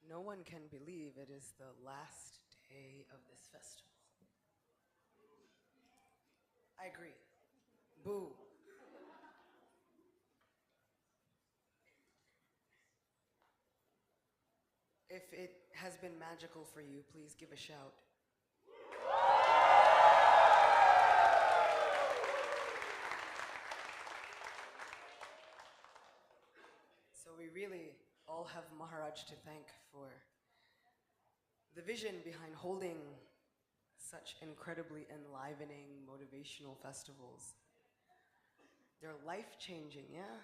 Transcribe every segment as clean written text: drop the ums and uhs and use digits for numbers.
No one can believe it is the last day of this festival. I agree. Boo. If it has been magical for you, please give a shout. So we really all have Maharaj to thank for the vision behind holding such incredibly enlivening, motivational festivals. They're life-changing, yeah?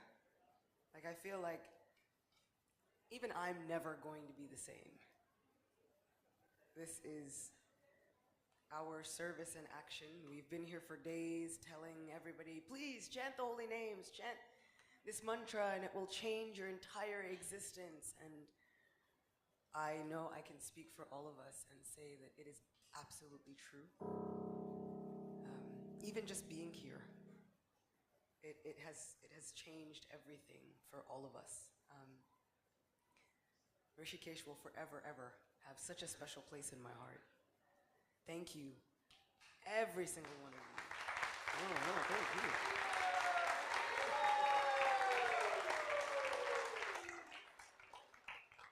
Like, I feel like even I'm never going to be the same. This is our service in action. We've been here for days telling everybody, please chant the holy names, chant this mantra, and it will change your entire existence. And I know I can speak for all of us and say that it is absolutely true. Even just being here, it has changed everything for all of us. Rishikesh will forever, ever have such a special place in my heart. Thank you, every single one of you. No, thank you.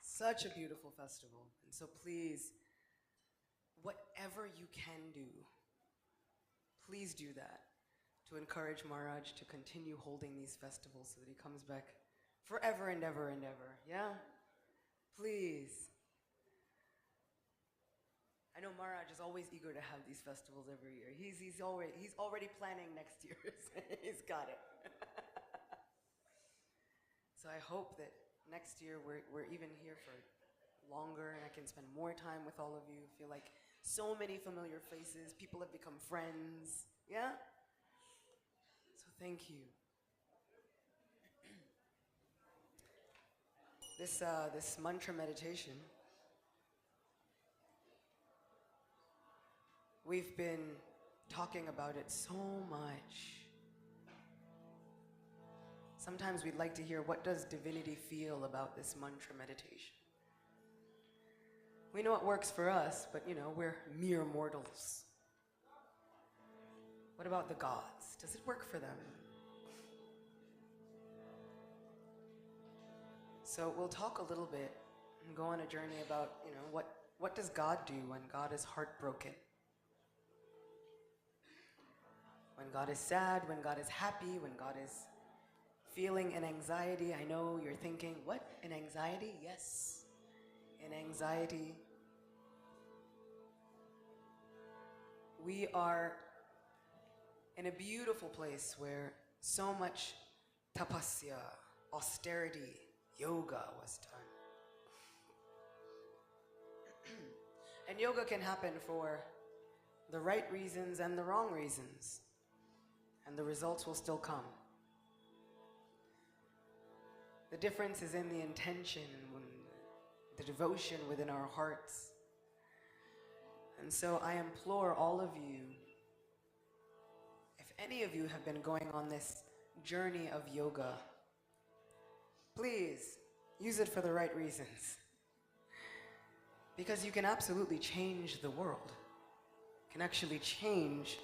Such a beautiful festival. And so please, whatever you can do, please do that to encourage Maharaj to continue holding these festivals so that he comes back forever and ever and ever. Yeah? Please. I know Maharaj is always eager to have these festivals every year. He's already planning next year's. He's got it. So I hope that next year we're even here for longer and I can spend more time with all of you. Feel like so many familiar faces. People have become friends. Yeah? So thank you. This mantra meditation, we've been talking about it so much. Sometimes we'd like to hear, what does divinity feel about this mantra meditation? We know it works for us, but we're mere mortals. What about the gods? Does it work for them? So we'll talk a little bit and go on a journey about, what does God do when God is heartbroken? When God is sad, when God is happy, when God is feeling an anxiety. I know you're thinking, what? An anxiety? Yes. An anxiety. We are in a beautiful place where so much tapasya, austerity, yoga was done. And yoga can happen for the right reasons and the wrong reasons. And the results will still come. The difference is in the intention, the devotion within our hearts. And so I implore all of you, if any of you have been going on this journey of yoga, please use it for the right reasons. Because you can absolutely change the world. You can actually change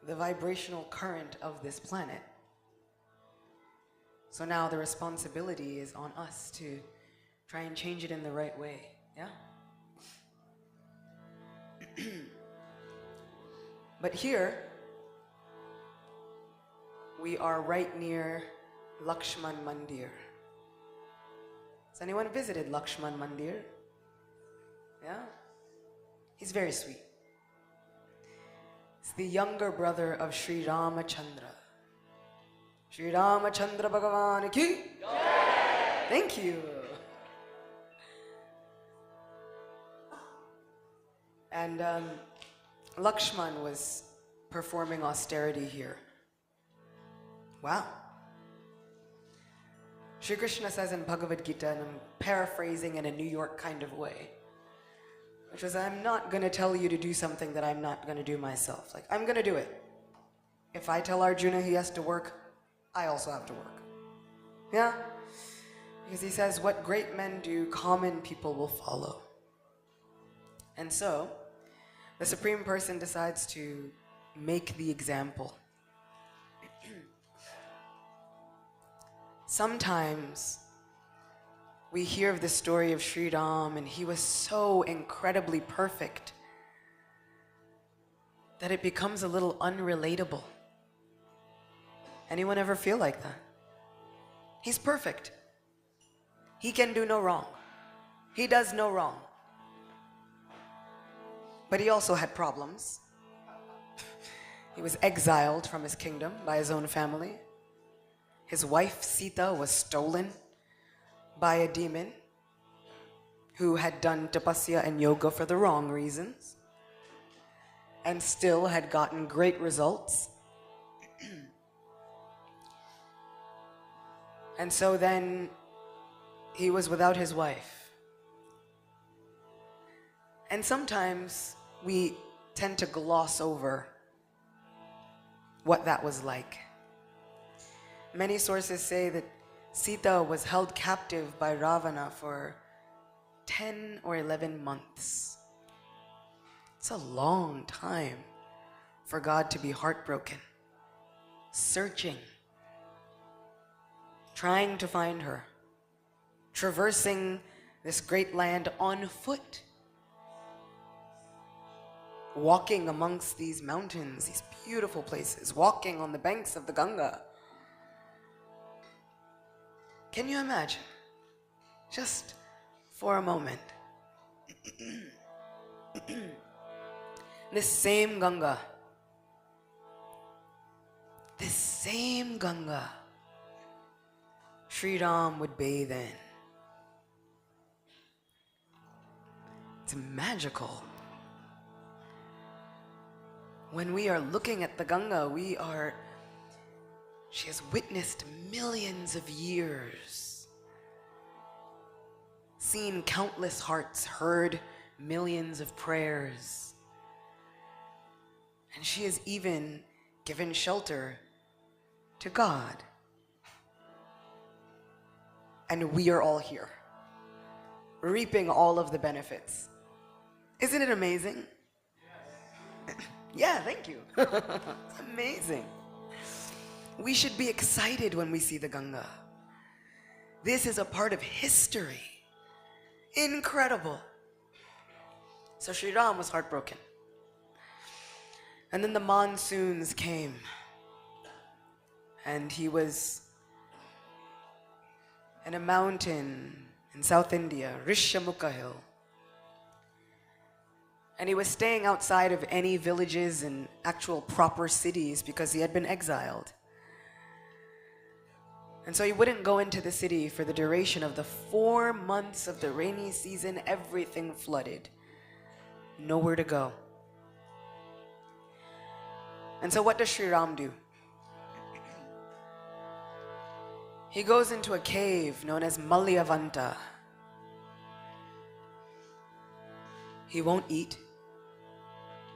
the vibrational current of this planet. So now the responsibility is on us to try and change it in the right way, yeah? But here, we are right near Lakshman Mandir. Has anyone visited Lakshman Mandir? Yeah? He's very sweet. It's the younger brother of Shri Ramachandra. Shri Ramachandra Bhagavan ki Jai! Thank you. And Lakshman was performing austerity here. Wow. Shri Krishna says in Bhagavad Gita, and I'm paraphrasing in a New York kind of way, which was, I'm not going to tell you to do something that I'm not going to do myself. Like, I'm going to do it. If I tell Arjuna he has to work, I also have to work. Yeah? Because he says, what great men do, common people will follow. And so, the Supreme Person decides to make the example. Sometimes we hear of the story of Shri Ram, and he was so incredibly perfect that it becomes a little unrelatable. Anyone ever feel like that? He's perfect. He can do no wrong. He does no wrong. But he also had problems. He was exiled from his kingdom by his own family. His wife Sita was stolen by a demon who had done tapasya and yoga for the wrong reasons and still had gotten great results. And so then he was without his wife. And sometimes we tend to gloss over what that was like. Many sources say that Sita was held captive by Ravana for 10 or 11 months. It's a long time for God to be heartbroken, searching, trying to find her, traversing this great land on foot, walking amongst these mountains, these beautiful places, walking on the banks of the Ganga. Can you imagine? Just for a moment. This same Ganga, Shri Ram would bathe in. It's magical. When we are looking at the Ganga, she has witnessed millions of years, seen countless hearts, heard millions of prayers, and she has even given shelter to God. And we are all here, reaping all of the benefits. Isn't it amazing? Yeah, thank you. It's amazing. We should be excited when we see the Ganga. This is a part of history. Incredible. So Shri Ram was heartbroken. And then the monsoons came. And he was in a mountain in South India, Rishamukha Hill. And he was staying outside of any villages and actual proper cities because he had been exiled. And so he wouldn't go into the city for the duration of the 4 months of the rainy season. Everything flooded. Nowhere to go. And so what does Shri Ram do? He goes into a cave known as Malyavanta. He won't eat.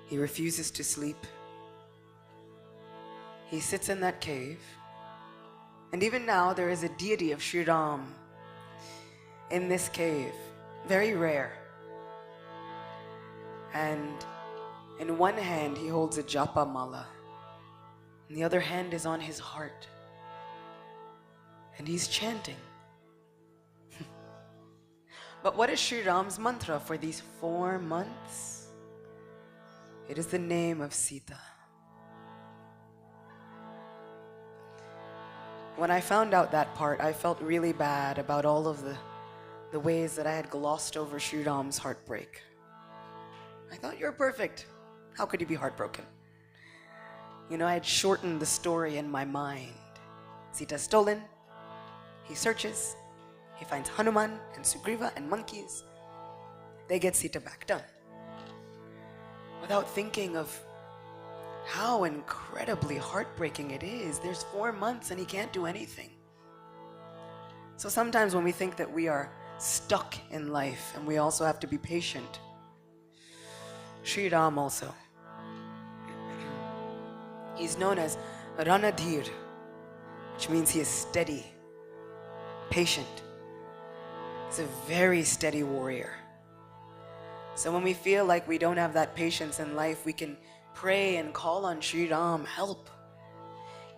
He refuses to sleep. He sits in that cave. And even now there is a deity of Shri Ram in this cave. Very rare. And in one hand he holds a japa mala. And the other hand is on his heart. And he's chanting. But what is Shri Ram's mantra for these 4 months? It is the name of Sita. When I found out that part, I felt really bad about all of the ways that I had glossed over Shri Ram's heartbreak. I thought, you're perfect. How could you be heartbroken? You know, I had shortened the story in my mind. Sita's stolen. He searches. He finds Hanuman and Sugriva and monkeys. They get Sita back. Done. Without thinking of how incredibly heartbreaking it is. There's 4 months and he can't do anything. So sometimes when we think that we are stuck in life and we also have to be patient, Shri Ram also. He's known as Ranadhir, which means he is steady, patient, He's a very steady warrior. So when we feel like we don't have that patience in life, we can pray and call on Shri Ram, help.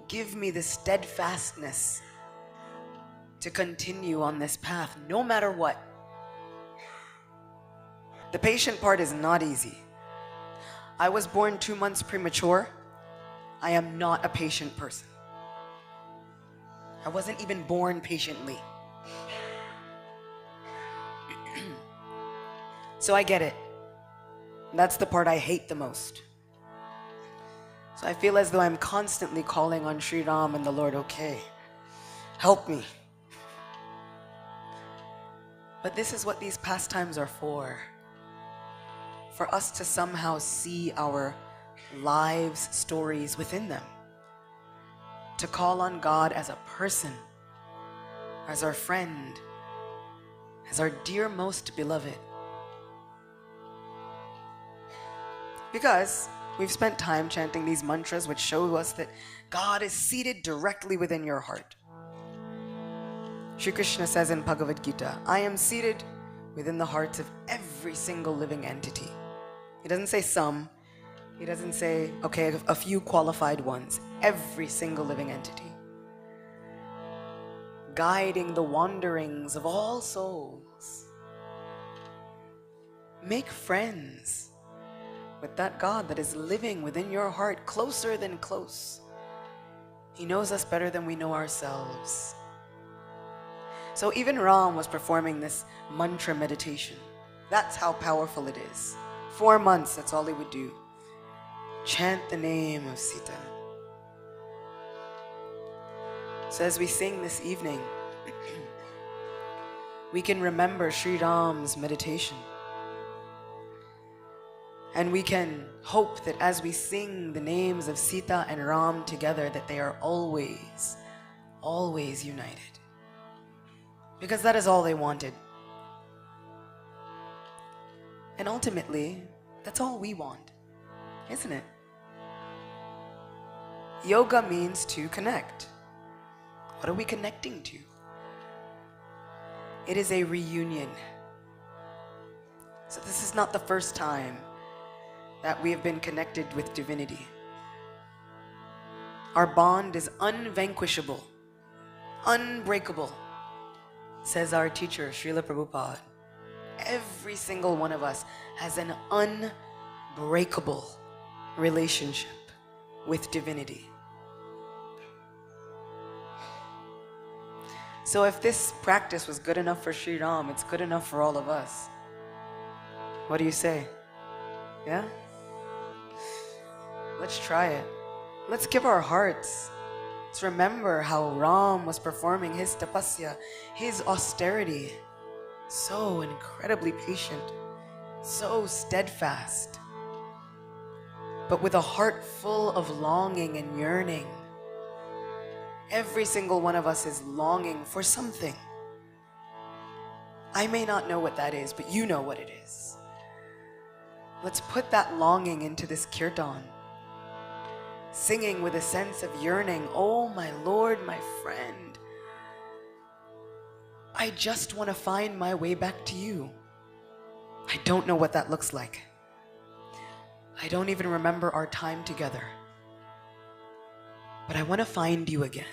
Give me the steadfastness to continue on this path, no matter what. The patient part is not easy. I was born 2 months premature. I am not a patient person. I wasn't even born patiently. So I get it. That's the part I hate the most. So I feel as though I'm constantly calling on Shri Ram and the Lord, okay, help me. But this is what these pastimes are for us to somehow see our lives' stories within them. To call on God as a person, as our friend, as our dear most beloved. Because we've spent time chanting these mantras which show us that God is seated directly within your heart. Shri Krishna says in Bhagavad Gita, I am seated within the hearts of every single living entity. He doesn't say some. He doesn't say, okay, a few qualified ones. Every single living entity. Guiding the wanderings of all souls. Make friends with that God that is living within your heart, closer than close. He knows us better than we know ourselves. So even Ram was performing this mantra meditation. That's how powerful it is. 4 months, that's all he would do. Chant the name of Sita. So as we sing this evening, we can remember Shri Ram's meditation. And we can hope that as we sing the names of Sita and Ram together, that they are always, always united. Because that is all they wanted. And ultimately, that's all we want, isn't it? Yoga means to connect. What are we connecting to? It is a reunion. So this is not the first time that we have been connected with divinity. Our bond is unvanquishable, unbreakable, says our teacher, Srila Prabhupada. Every single one of us has an unbreakable relationship with divinity. So if this practice was good enough for Shri Ram, it's good enough for all of us. What do you say? Yeah? Let's try it. Let's give our hearts. Let's remember how Ram was performing his tapasya, his austerity. So incredibly patient, so steadfast, but with a heart full of longing and yearning. Every single one of us is longing for something. I may not know what that is, but you know what it is. Let's put that longing into this kirtan, singing with a sense of yearning. Oh, my Lord, my friend, I just want to find my way back to you. I don't know what that looks like. I don't even remember our time together. But I want to find you again.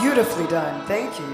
Beautifully done. Thank you.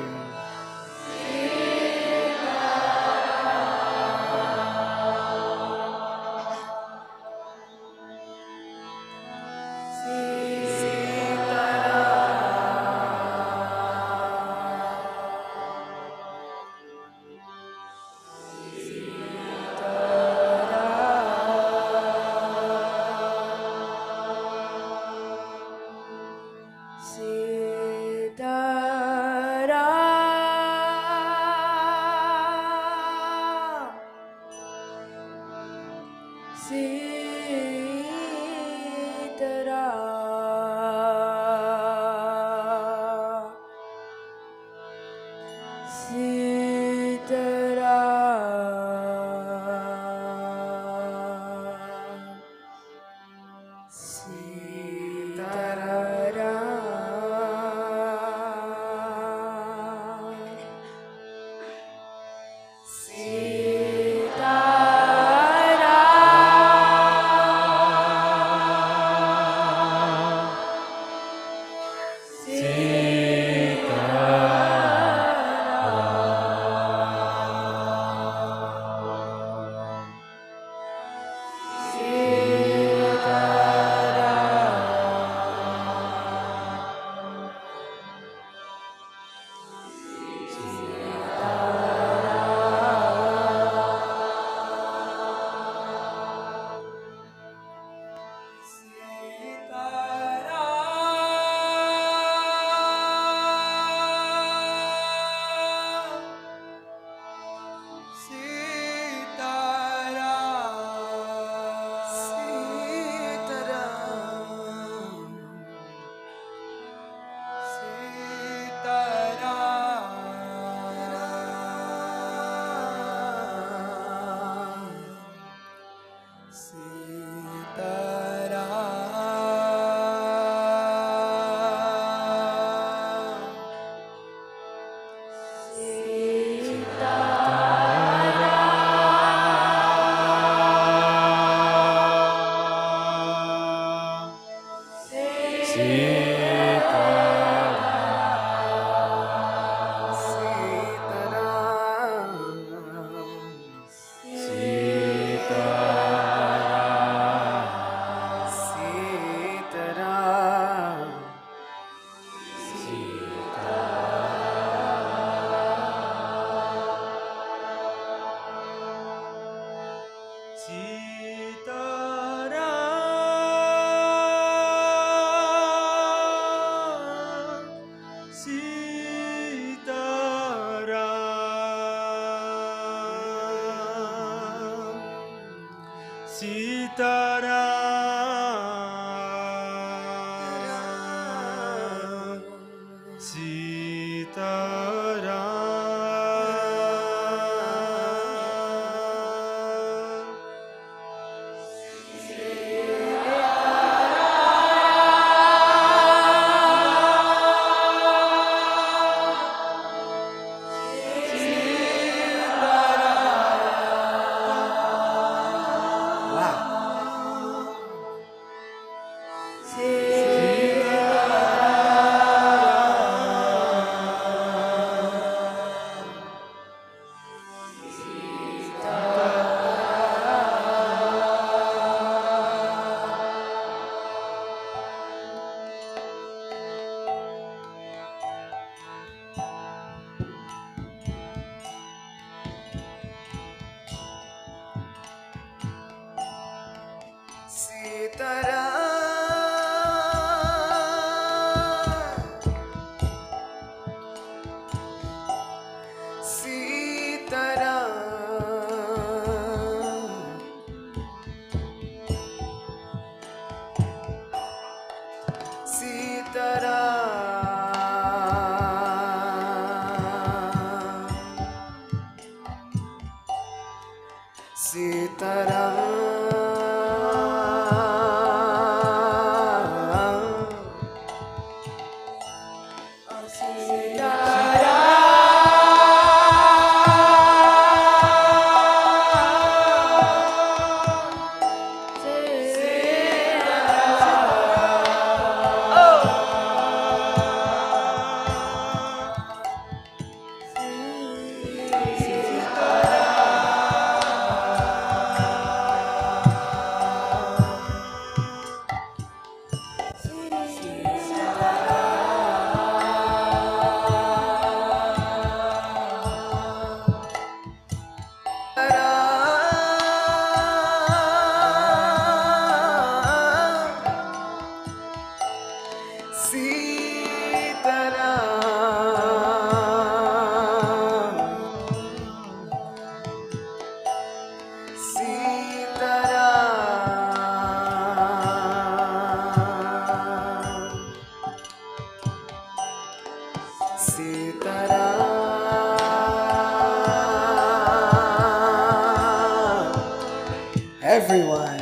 Everyone.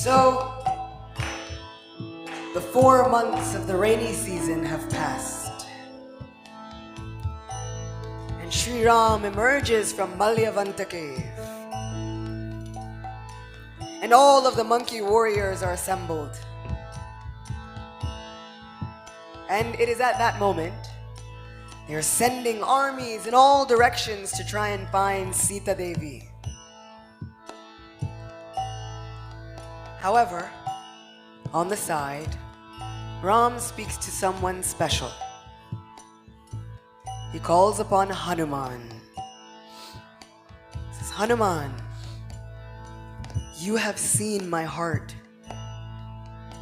So, the 4 months of the rainy season have passed. And Shri Ram emerges from Malyavanta cave. And all of the monkey warriors are assembled. And it is at that moment they are sending armies in all directions to try and find Sita Devi. However, on the side, Ram speaks to someone special. He calls upon Hanuman. He says, Hanuman, you have seen my heart.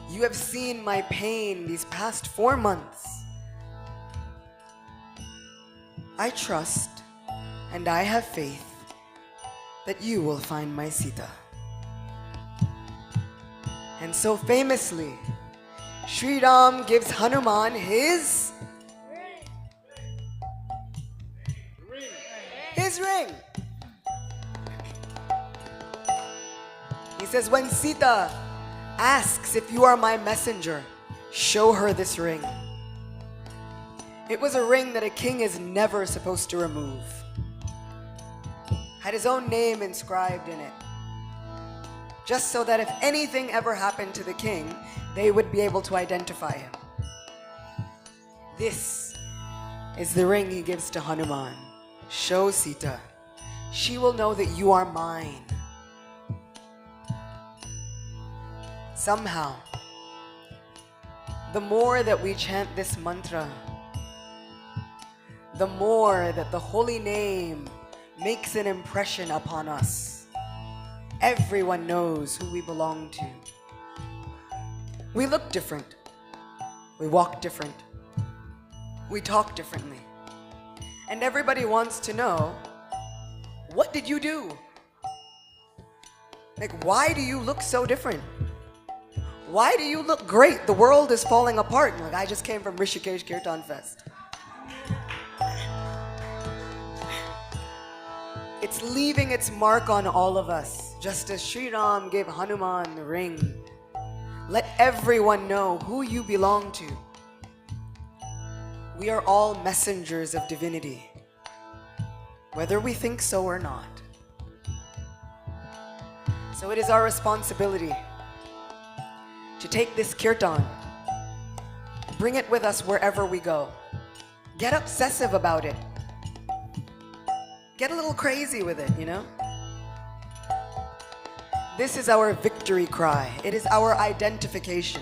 You have seen my pain these past 4 months. I trust and I have faith that you will find my Sita. And so famously, Shri Ram gives Hanuman his ring. He says, when Sita asks if you are my messenger, show her this ring. It was a ring that a king is never supposed to remove. Had his own name inscribed in it, just so that if anything ever happened to the king, they would be able to identify him. This is the ring he gives to Hanuman. Show Sita. She will know that you are mine. Somehow, the more that we chant this mantra, the more that the holy name makes an impression upon us. Everyone knows who we belong to. We look different. We walk different. We talk differently. And everybody wants to know, what did you do? Like, why do you look so different? Why do you look great? The world is falling apart. Like, I just came from Rishikesh Kirtan Fest. It's leaving its mark on all of us, just as Shri Ram gave Hanuman the ring. Let everyone know who you belong to. We are all messengers of divinity, whether we think so or not. So it is our responsibility to take this kirtan, bring it with us wherever we go. Get obsessive about it. Get a little crazy with it, you know? This is our victory cry. It is our identification.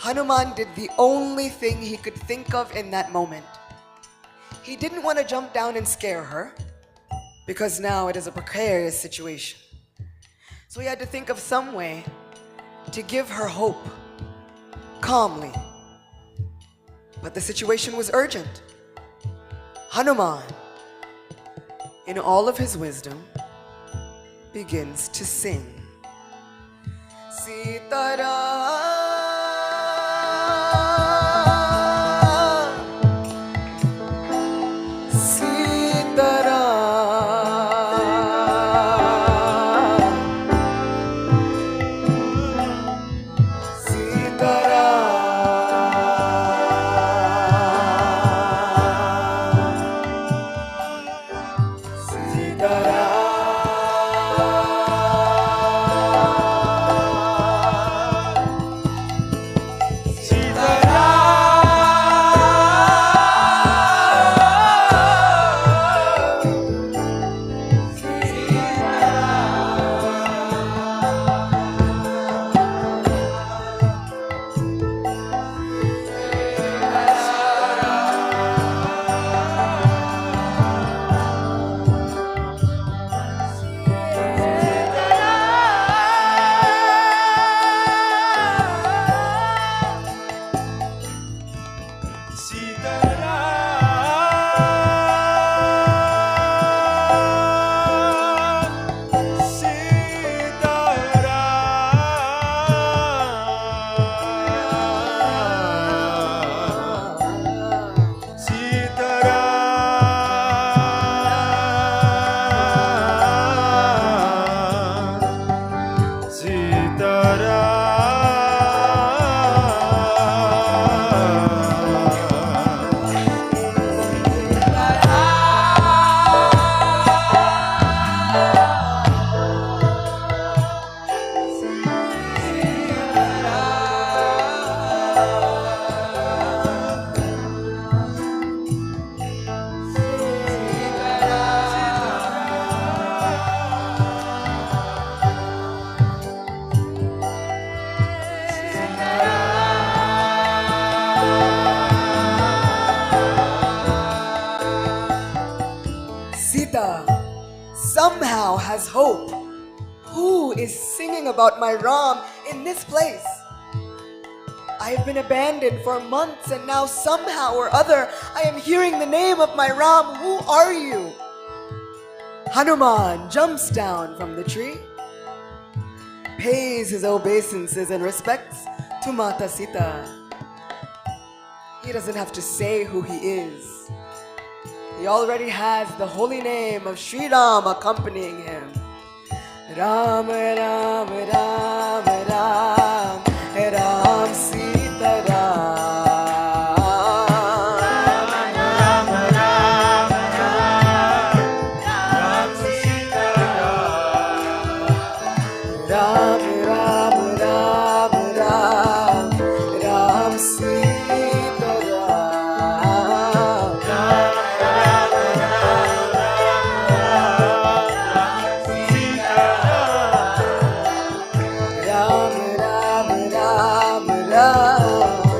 Hanuman did the only thing he could think of in that moment. He didn't want to jump down and scare her, because now it is a precarious situation. So he had to think of some way to give her hope, calmly. But the situation was urgent. Hanuman, in all of his wisdom, begins to sing. Sitaram. Somehow has hope. Who is singing about my Ram in this place? I have been abandoned for months, and now somehow or other I am hearing the name of my Ram. Who are you? Hanuman jumps down from the tree, pays his obeisances and respects to Mata Sita. He doesn't have to say who he is. He already has the holy name of Shri Ram accompanying him. Ram, Ram, Ram, Ram, Ram, Sita Ram. Ram, Ram, Ram, Ram, Sita Ram. Ram, Ram, Ram, Ram, Ram, Sita Ram. Ram, Ram, Ram, Ram.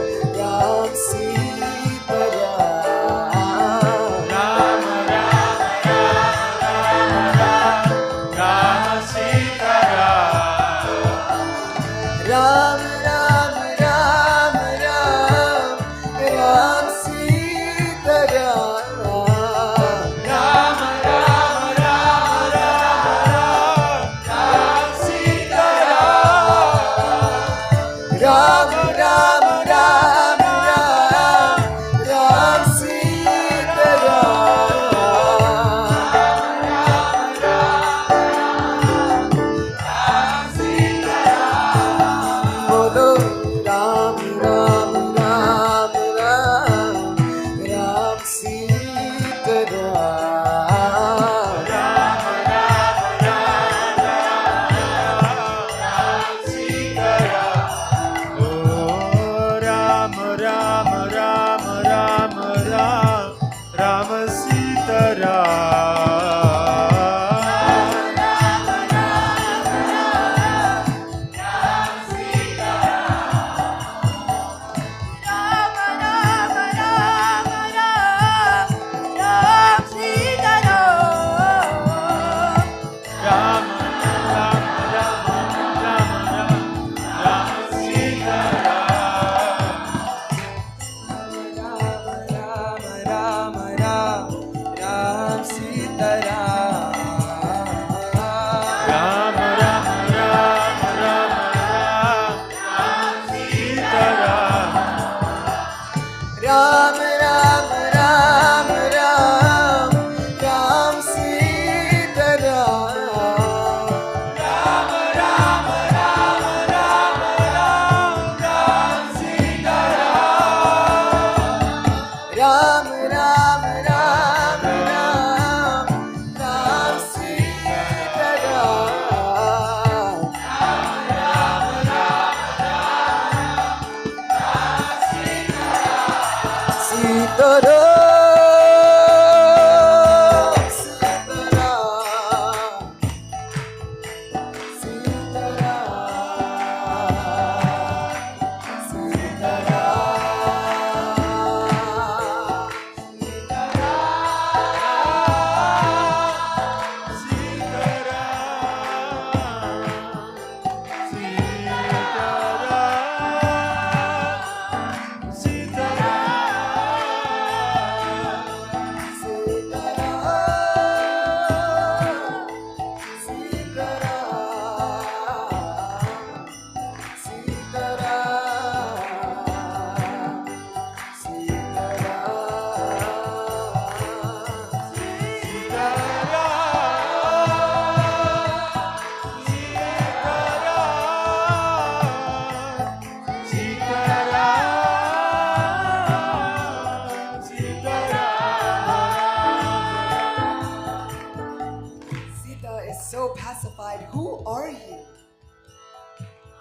Who are you?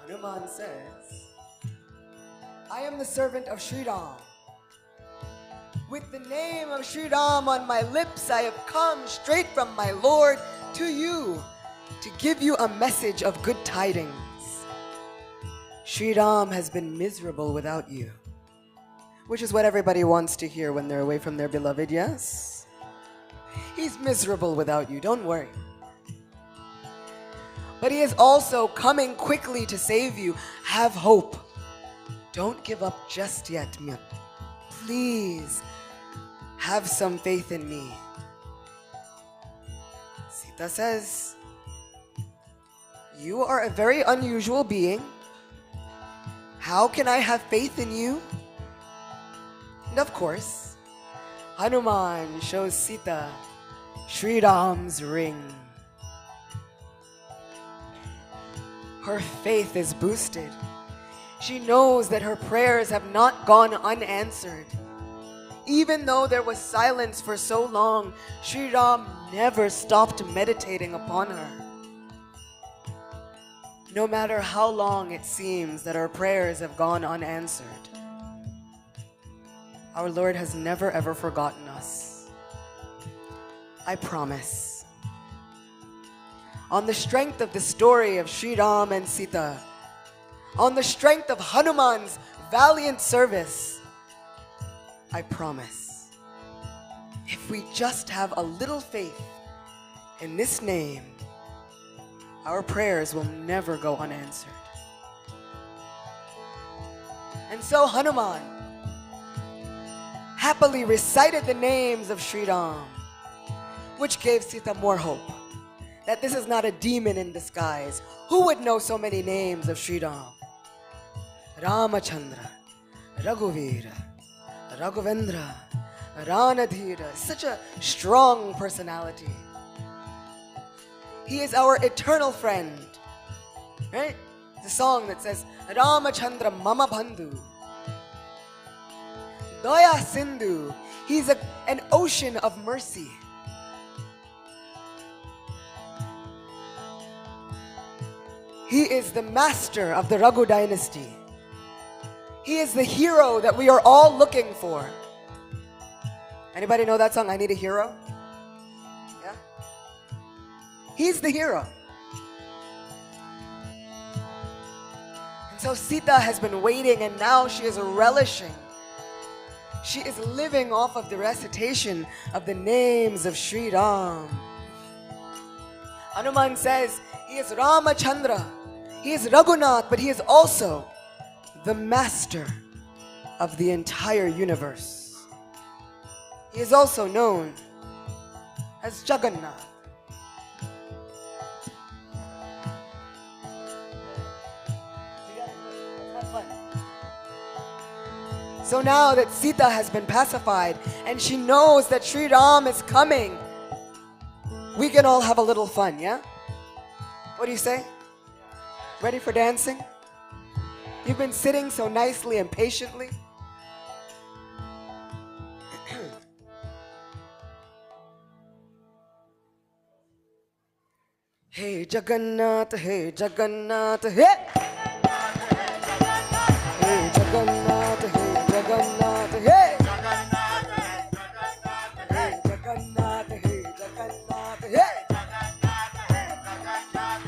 Hanuman says, I am the servant of Shri Ram. With the name of Shri Ram on my lips, I have come straight from my Lord to you to give you a message of good tidings. Shri Ram has been miserable without you, which is what everybody wants to hear when they're away from their beloved, yes? He's miserable without you, don't worry. But he is also coming quickly to save you. Have hope. Don't give up just yet. Please, have some faith in me. Sita says, you are a very unusual being. How can I have faith in you? And of course, Hanuman shows Sita Shri Ram's ring. Her faith is boosted. She knows that her prayers have not gone unanswered. Even though there was silence for so long, Shri Ram never stopped meditating upon her. No matter how long it seems that our prayers have gone unanswered, our Lord has never ever forgotten us. I promise. On the strength of the story of Shri Ram and Sita, on the strength of Hanuman's valiant service, I promise, if we just have a little faith in this name, our prayers will never go unanswered. And so Hanuman happily recited the names of Shri Ram, which gave Sita more hope that this is not a demon in disguise. Who would know so many names of Shri Ram? Ramachandra, Raghuvira, Raghavendra, Ranadhira. Such a strong personality. He is our eternal friend. Right? It's a song that says, Ramachandra Mama Bandhu. Daya Sindhu. He's an ocean of mercy. He is the master of the Raghu dynasty. He is the hero that we are all looking for. Anybody know that song, I Need a Hero? Yeah? He's the hero. And so Sita has been waiting, and now she is relishing. She is living off of the recitation of the names of Shri Ram. Hanuman says, he is Ramachandra, he is Raghunath, but he is also the master of the entire universe. He is also known as Jagannath. Have fun. So now that Sita has been pacified and she knows that Shri Ram is coming, we can all have a little fun, yeah? What do you say? Ready for dancing? You've been sitting so nicely and patiently. Hey Jagannath, hey Jagannath, hey! Hey Jagannath, hey Jagannath, hey! Hey Jagannath, hey Jagannath, hey!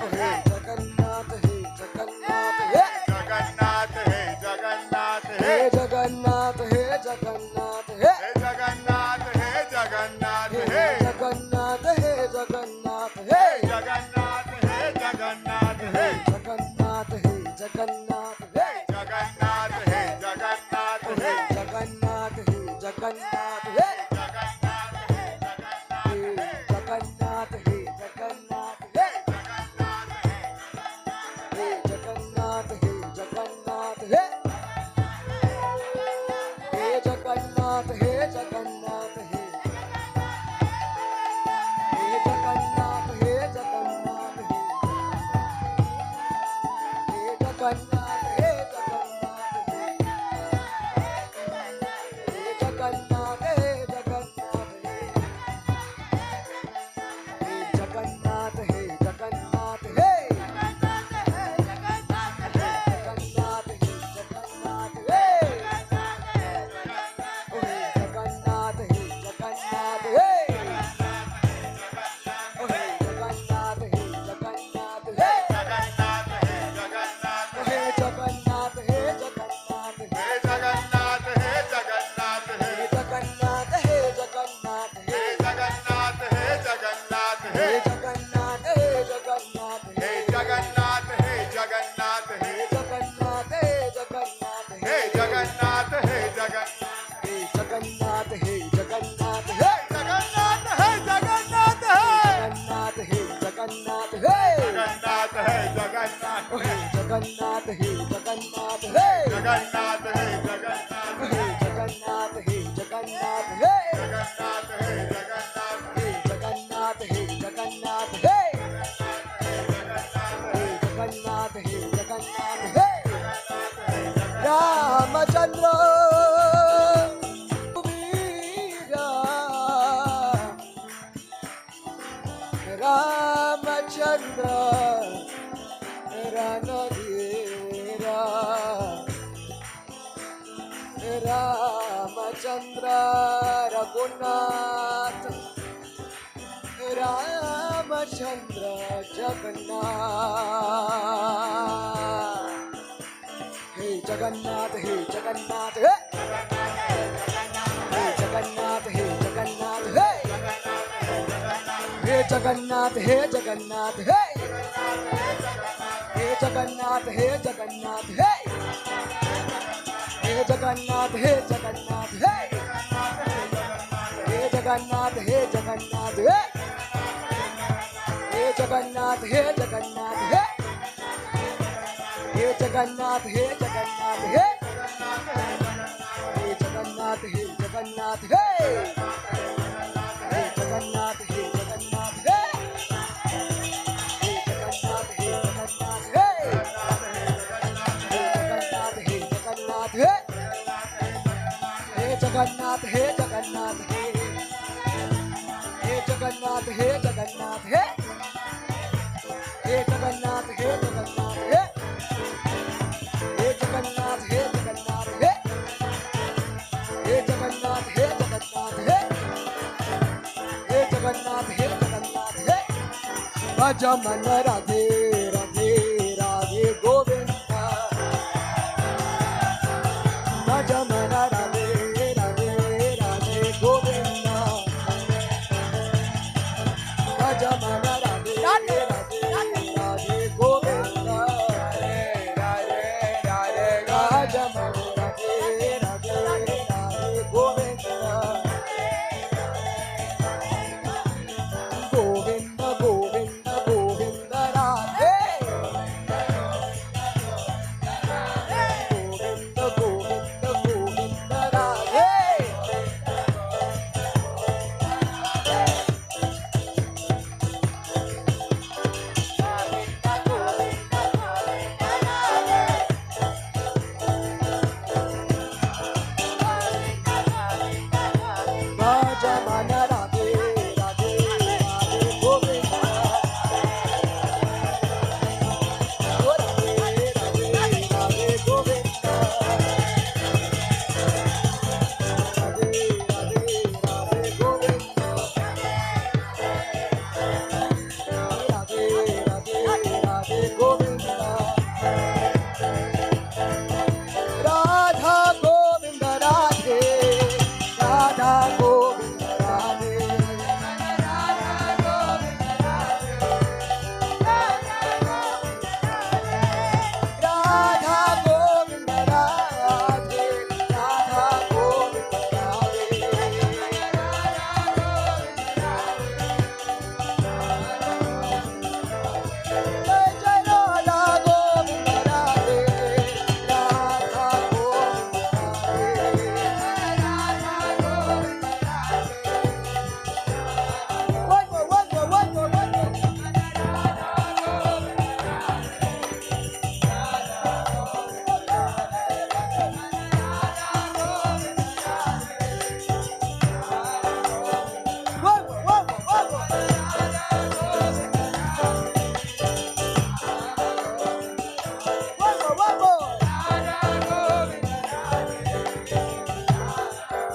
Oh hey Jagannath, hey Jagannath, hey! Hey Jagannath, hey Jagannath, hey! Hey Jagannath, hey Jagannath, hey! Hey Jagannath, hey Jagannath, hey! Jagannath, hey Jagannath, hey! Jagannath, hey Jagannath, hey! Jagannath, hey Jagannath, hey! Jagannath, hey Jagannath, hey! Jagannath, hey Jagannath, hey! Hey Jagannath, hey Jagannath, hey! Hey Jagannath, hey Jagannath, hey! Hey Jagannath, hey Jagannath, hey! Hey Jagannath, hey Jagannath, hey! Hey Jagannath, hey Jagannath, hey! Hey Jagannath, hey Jagannath, hey! Jagannath, hey Jagannath, hey! Oh hey Jagannath, hey Jagannath, hey! Oh hey Jagannath, hey Jagannath, hey! Oh hey Jagannath, hey Jagannath, hey! Hey Jagannath, hey Jagannath, hey! Jagannath, hey Jagannath, hey! Jagannath, hey Jagannath, hey! Jagannath, hey Jagannath, hey! Jagannath, hey Jagannath, hey! Jagannath, hey Jagannath, hey! Jagannath, hey Jagannath, hey! Jagannath, hey Jagannath, hey! Jagannath, hey Jagannath, hey! Jagannath, hey Jagannath, hey! Jagannath, hey Jagannath, oh hey Jagannath, hey Jagannath, hey! Jagannath, hey Jagannath, hey! Jagannath, hey Jagannath, hey! Jagannath, hey Jagannath, hey! Jagannath, hey Jagannath, hey! Jagannath, hey Jagannath, hey! Ramachandra Veera, Ramachandra Ranadhira, Ramachandra Raghunath, Ramachandra Jagannath. Hey Jagannath, hey Jagannath, hey! Hey Jagannath, hey Jagannath, hey! Hey Jagannath, hey Jagannath, hey! Hey Jagannath, hey Jagannath, hey! Hey Jagannath, hey Jagannath, hey! Hey Jagannath, hey Jagannath, hey! Hey Jagannath, hey Jagannath, hey! Hey Jagannath, hey Jagannath, hey! Hey Jagannath, hey Jagannath, hey! Hey Jagannath, hey Jagannath, hey! Hey Jagannath, hey Jagannath, hey! Hey Jagannath, hey Jagannath, hey! Hey Jagannath, hey Jagannath, hey! Hey Jagannath, hey Jagannath, hey! Hey Jagannath, hey Jagannath, hey! Hey Jagannath, hey Jagannath, hey! Hey Jagannath, hey Jagannath, hey! Hey Jagannath, hey Jagannath, hey! Bhajaman Radhe Radhe Radhe Govinda, Bhajaman Radhe Radhe Radhe Govinda, Bhajaman